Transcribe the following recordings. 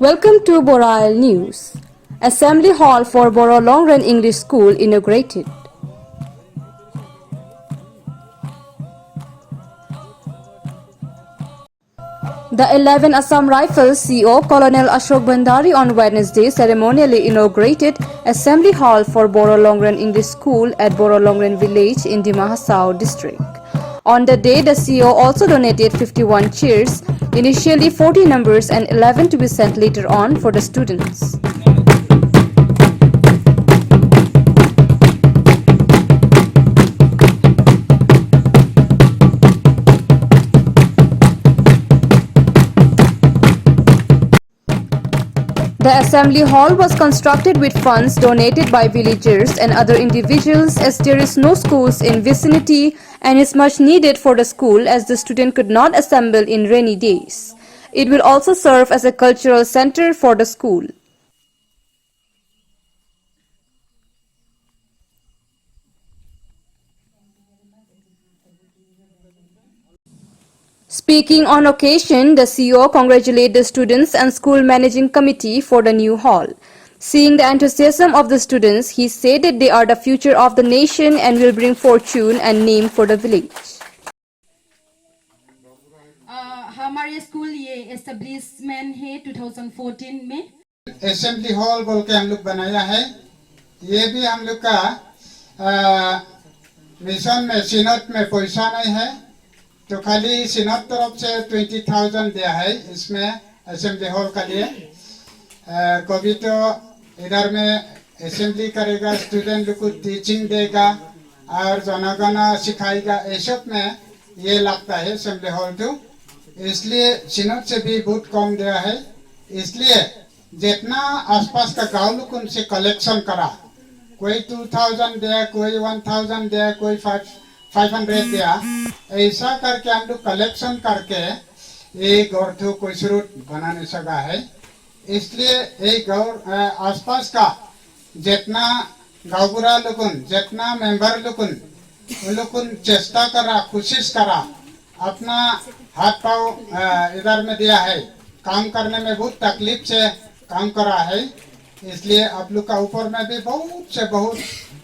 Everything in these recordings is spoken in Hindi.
Welcome to Boral News. Assembly Hall for Boro Long Run English School inaugurated. The 11 Assam Rifles CO Colonel Ashok Bandari on Wednesday ceremonially inaugurated Assembly Hall for Boro Long Run English School at Boro Long Run village in Dima Hasao district. On the day, the CO also donated 51 chairs, initially 40 numbers and 11 to be sent later on for the students. The assembly hall was constructed with funds donated by villagers and other individuals, as there is no schools in vicinity and is much needed for the school as the student could not assemble in rainy days. It will also serve as a cultural center for the school. Speaking on occasion, the CEO congratulated the students and school managing committee for the new hall. Seeing the enthusiasm of the students, he said that they are the future of the nation and will bring fortune and name for the village. हमारे स्कूल ये एस्टेब्लिशमेंट है 2014 में। असेंबली हॉल बोल के हम लोग बनाया है। ये भी हम लोग का मिशन में सिनोट में पैसा नहीं है, तो खाली सिनोट तरफ से 20,000 दिया है इसमें असेंबली हॉल के लिए। कभी तो इधर में असेंबली करेगा, स्टूडेंट लोग को टीचिंग देगा और जनगण सिखाएगा, ये सब में ये लगता है असेंबली हॉल। तो इसलिए सिनोट से भी बहुत कम दिया है। इसलिए जितना आसपास का गांव लोग उनसे कलेक्शन करा, कोई 2,000 दिया, कोई 1,000 दिया, कोई 500 दिया, ऐसा करके हम लोग कलेक्शन करके ये गौरथो कोई स्रोत बनाने सका है। इसलिए ये गौर आसपास का जितना गाँवबुरा लोगन, जितना मेंबर लोगन, उन लोगन चेष्टा करा, कोशिश करा, अपना हाथ पाँव इधर में दिया है। काम करने में बहुत तकलीफ से काम करा है। इसलिए आप लोग का ऊपर में भी बहुत से बहुत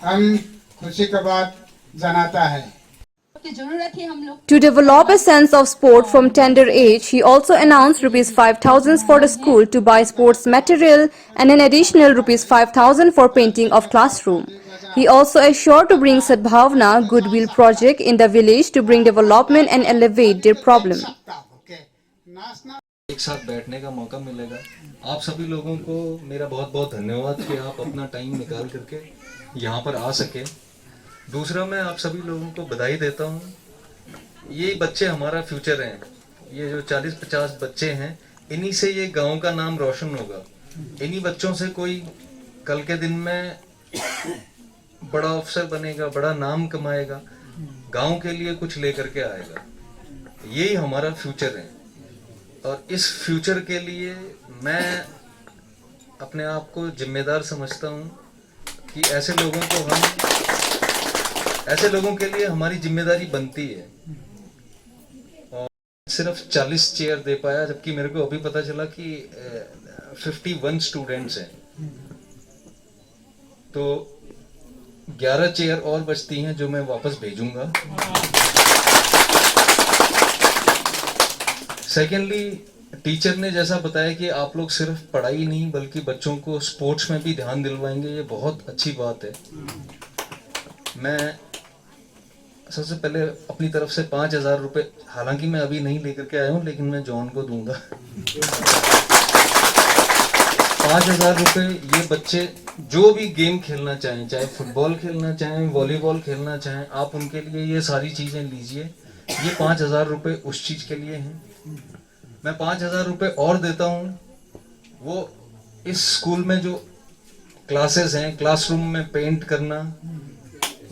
हम खुशी की बात जनाता है। To develop a sense of sport from tender age, he also announced ₹5,000 for the school to buy sports material and an additional ₹5,000 for painting of classroom. He also assured to bring Sadbhavna Goodwill project in the village to bring development and elevate their problem. एक साथ बैठने का मौका मिलेगा। आप सभी लोगों को मेरा बहुत बहुत धन्यवाद कि आप अपना टाइम निकाल करके यहाँ पर आ सके। दूसरा, मैं आप सभी लोगों को बधाई देता हूँ। ये बच्चे हमारा फ्यूचर हैं। ये जो 40-50 बच्चे हैं, इन्हीं से ये गांव का नाम रोशन होगा। इन्हीं बच्चों से कोई कल के दिन में बड़ा अफसर बनेगा, बड़ा नाम कमाएगा, गांव के लिए कुछ लेकर के आएगा। यही हमारा फ्यूचर है और इस फ्यूचर के लिए मैं अपने आप को जिम्मेदार समझता हूँ कि ऐसे लोगों के लिए हमारी जिम्मेदारी बनती है। और सिर्फ 40 चेयर दे पाया, जबकि मेरे को अभी पता चला कि 51 स्टूडेंट्स हैं, तो 11 चेयर और बचती हैं जो मैं वापस भेजूंगा। सेकेंडली, टीचर ने जैसा बताया कि आप लोग सिर्फ पढ़ाई नहीं बल्कि बच्चों को स्पोर्ट्स में भी ध्यान दिलवाएंगे, ये बहुत अच्छी बात है। मैं सबसे पहले अपनी तरफ से 5,000 रुपये, हालांकि मैं अभी नहीं लेकर के आया हूँ, लेकिन मैं जॉन को दूंगा। 5,000 रुपये ये बच्चे जो भी गेम खेलना चाहें, चाहे फुटबॉल खेलना चाहें, वॉलीबॉल खेलना चाहें, आप उनके लिए ये सारी चीज़ें लीजिए। ये 5,000 रुपये उस चीज़ के लिए हैं। मैं 5,000 रुपये और देता हूँ, वो इस स्कूल में जो क्लासेस हैं, क्लासरूम में पेंट करना,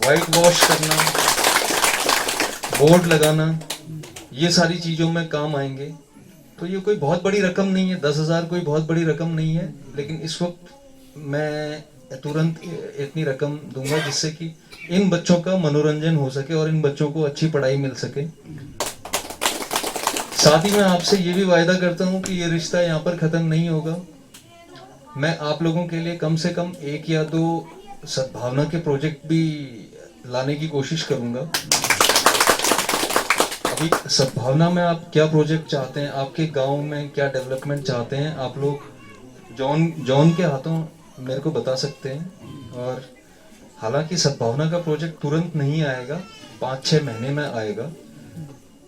वाइट वॉश करना, बोर्ड लगाना, ये सारी चीज़ों में काम आएंगे। तो ये कोई बहुत बड़ी रकम नहीं है, 10,000 कोई बहुत बड़ी रकम नहीं है, लेकिन इस वक्त मैं तुरंत इतनी रकम दूंगा जिससे कि इन बच्चों का मनोरंजन हो सके और इन बच्चों को अच्छी पढ़ाई मिल सके। साथ ही मैं आपसे ये भी वायदा करता हूँ कि ये रिश्ता यहाँ पर ख़त्म नहीं होगा। मैं आप लोगों के लिए कम से कम 1 या 2 सद्भावना के प्रोजेक्ट भी लाने की कोशिश करूंगा। अभी सद्भावना में आप क्या प्रोजेक्ट चाहते हैं, आपके गांव में क्या डेवलपमेंट चाहते हैं, आप लोग जॉन के हाथों मेरे को बता सकते हैं। और हालांकि सद्भावना का प्रोजेक्ट तुरंत नहीं आएगा, 5-6 महीने में आएगा,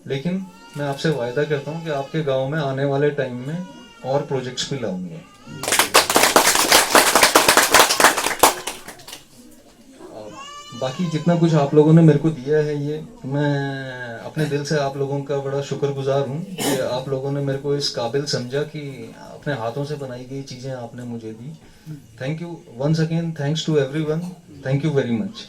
लेकिन मैं आपसे वायदा करता हूं कि आपके गांव में आने वाले टाइम में और प्रोजेक्ट्स भी लाऊंगा। बाकी जितना कुछ आप लोगों ने मेरे को दिया है, ये मैं अपने दिल से आप लोगों का बड़ा शुक्रगुजार हूँ कि आप लोगों ने मेरे को इस काबिल समझा कि अपने हाथों से बनाई गई चीज़ें आपने मुझे दी। Thank you once again, thanks to everyone, thank you very much.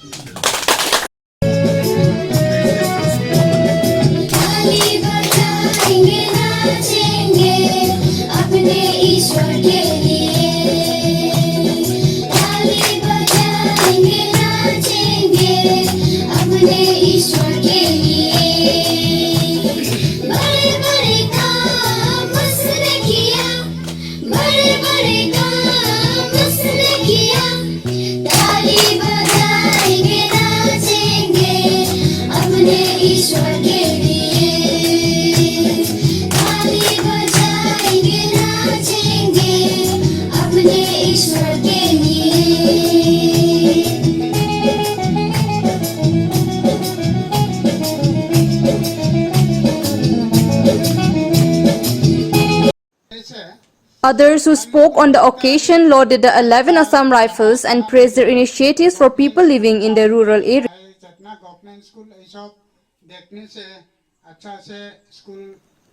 Others who spoke on the occasion lauded the 11 Assam Rifles and praised their initiatives for people living in the rural area.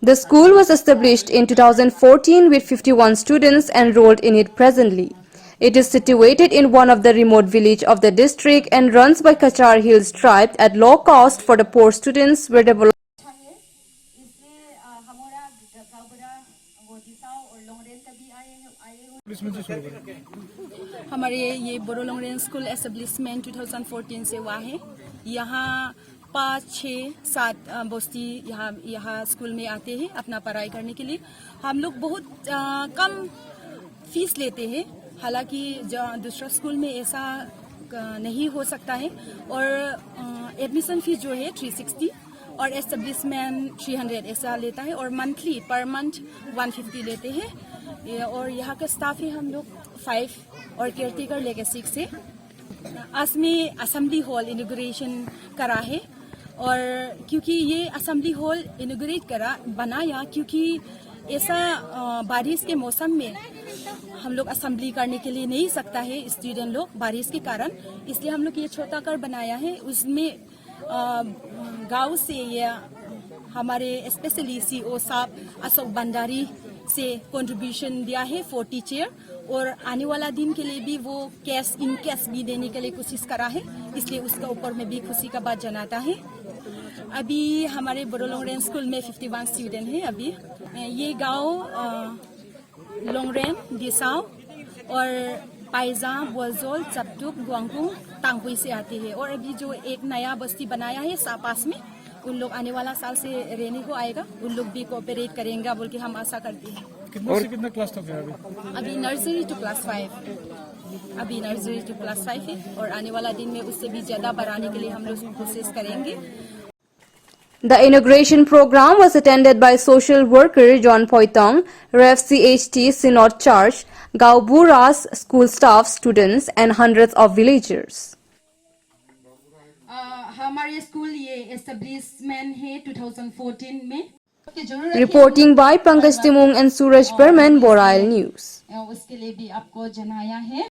The school was established in 2014 with 51 students enrolled in it presently. It is situated in one of the remote villages of the district and runs by Kachar Hills tribe at low cost for the poor students where development. हमारे ये बोरो लोंगरेन स्कूल एस्टेब्लिशमेंट 2014 से हुआ है। यहाँ 5, 6, 7 बस्ती यहाँ स्कूल में आते हैं अपना पढ़ाई करने के लिए। हम लोग बहुत कम फीस लेते हैं, हालांकि दूसरा स्कूल में ऐसा नहीं हो सकता है। और एडमिशन फीस जो है 360 और एस्टेब्लिशमेंट 300 ऐसा लेता है, और मंथली पर मंथ 150 लेते हैं। और यहाँ का स्टाफ है हम लोग 5 और केयरटेकर लेके 6 है। आज में असेंबली हॉल इनॉग्रेशन करा है, और क्योंकि ये असेंबली हॉल इनॉग्रेट बनाया क्योंकि ऐसा बारिश के मौसम में हम लोग असेंबली करने के लिए नहीं सकता है स्टूडेंट लोग बारिश के कारण, इसलिए हम लोग ये छोटा कर बनाया है। उसमें गांव से ये हमारे स्पेशली सीओ साहब अशोक भंडारी से कंट्रीब्यूशन दिया है 40 चेयर, और आने वाला दिन के लिए भी वो कैश भी देने के लिए कोशिश करा है, इसलिए उसका ऊपर में भी खुशी का बात जनाता है। अभी हमारे बोरो लोंगरेन स्कूल में 51 स्टूडेंट हैं। अभी ये गांव लोंगरेन, दिसाओ और पाइजा, बोलजोल, चपटुक, गुआंगकुंग, तांगपुई से आते हैं। और अभी जो एक नया बस्ती बनाया है सापास में, उन लोग आने वाला साल से रहने को आएगा, उन लोग भी कोऑपरेट करेंगे बोल के हम आशा करते हैं। कितना क्लास तक है अभी नर्सरी टू क्लास 5, अभी नर्सरी टू क्लास 5 है, और आने वाला दिन में उससे भी ज्यादा बढ़ाने के लिए हम लोग कोशिश करेंगे। The inauguration program was attended by social worker John Poitong, Ref CHT Synod Church, Gauburas school staff, students and hundreds of villagers. हमारे स्कूल ये एस्टेब्लिशमेंट है 2014 में। Reporting by Pankaj Timung and Suraj Berman, Borail News. उसके लिए भी आपको जनाया है।